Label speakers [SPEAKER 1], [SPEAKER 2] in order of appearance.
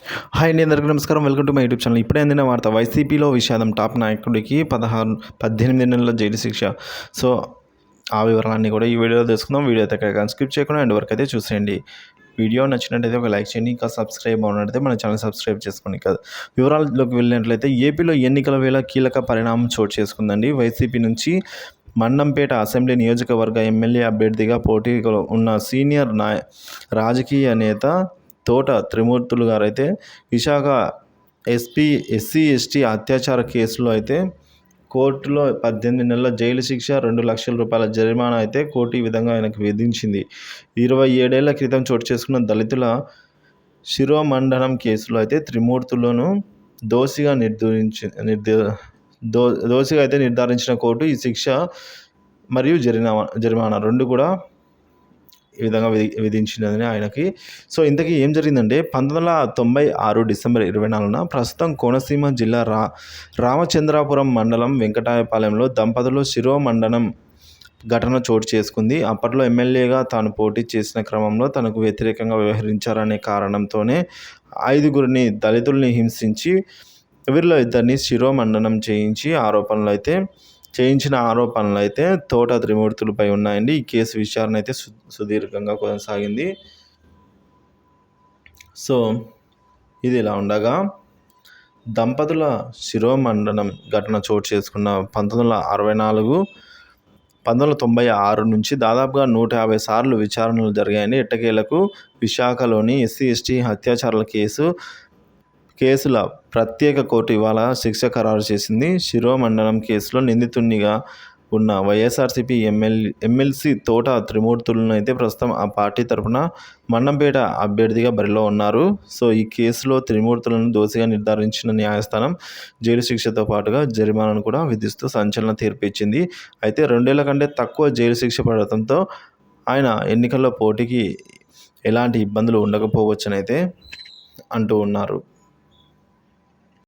[SPEAKER 1] Hi అండి, అందరికీ నమస్కారం. Welcome to my YouTube channel. ఇప్పుడే అందిన వార్త, వైసీపీలో విషాదం, టాప్ నాయకుడికి 18 నెలల జైలు శిక్ష. సో ఆ వివరాలన్నీ కూడా ఈ వీడియోలో తెలుసుకుందాం. వీడియో అయితే స్కిప్ చేయకుండా ఎండ్ వరకు అయితే చూసేయండి. వీడియో నచ్చినట్టయితే ఒక లైక్ చేయండి. ఇంకా సబ్స్క్రైబ్ అవునట్టయితే మన ఛానల్ సబ్స్క్రైబ్ చేసుకోండి. కదా వివరాల్లోకి వెళ్ళినట్లయితే ఏపీలో ఎన్నికల వేళ కీలక పరిణామం చోటు చేసుకుందండి. వైసీపీ నుంచి మండంపేట అసెంబ్లీ నియోజకవర్గ ఎమ్మెల్యే అభ్యర్థిగా పోటీలో ఉన్న సీనియర్ రాజకీయ నేత తోట త్రిమూర్తులు గారు అయితే విశాఖ ఎస్సీ ఎస్టీ అత్యాచార కేసులో అయితే కోర్టులో 18 నెలల జైలు శిక్ష, 2 లక్షల రూపాయల జరిమానా అయితే కోర్టు ఈ విధంగా ఆయనకు విధించింది. 27 ఏళ్ల క్రితం చోటు చేసుకున్న దళితుల శిరోమండనం కేసులో అయితే త్రిమూర్తులను దోషిగా నిర్ధారించిన కోర్టు ఈ శిక్ష మరియు జరిమానా రెండు కూడా ఈ విధంగా విధించినదని ఆయనకి. సో ఇంతకీ ఏం జరిగిందంటే 1996 డిసెంబర్ 24న ప్రస్తుతం కోనసీమ జిల్లా రామచంద్రాపురం మండలం వెంకటాయపాలెంలో దంపతులు శిరోమండనం ఘటన చోటు చేసుకుంది. అప్పట్లో ఎమ్మెల్యేగా తాను పోటీ చేసిన క్రమంలో తనకు వ్యతిరేకంగా వ్యవహరించారనే కారణంతోనే 5గురిని దళితుల్ని హింసించి వీరిలో 2 శిరోమండనం చేయించిన ఆరోపణలు అయితే తోట త్రిమూర్తులపై ఉన్నాయండి. ఈ కేసు విచారణ అయితే సుదీర్ఘంగా కొనసాగింది. సో ఇది ఇలా ఉండగా దంపతుల శిరోమండనం ఘటన చోటు చేసుకున్న 1996 నుంచి దాదాపుగా 150 సార్లు విచారణలు జరిగాయని. ఎట్టకేలకు విశాఖలోని ఎస్సీ ఎస్టీ అత్యాచారాల కేసుల ప్రత్యేక కోర్టు ఇవాళ శిక్ష ఖరారు చేసింది. శిరోమండనం కేసులో నిందితునిగా ఉన్న వైఎస్ఆర్సీపీ ఎమ్మెల్సీ తోట త్రిమూర్తులను అయితే ప్రస్తుతం ఆ పార్టీ తరఫున మండంపేట అభ్యర్థిగా బరిలో ఉన్నారు. సో ఈ కేసులో త్రిమూర్తులను దోషిగా నిర్ధారించిన న్యాయస్థానం జైలు శిక్షతో పాటుగా జరిమానాను కూడా విధిస్తూ సంచలన తీర్పు ఇచ్చింది. అయితే 2 ఏళ్ల కంటే తక్కువ జైలు శిక్ష పడటంతో ఆయన ఎన్నికల్లో పోటీకి ఎలాంటి ఇబ్బందులు ఉండకపోవచ్చనైతే అంటూ ఉన్నారు.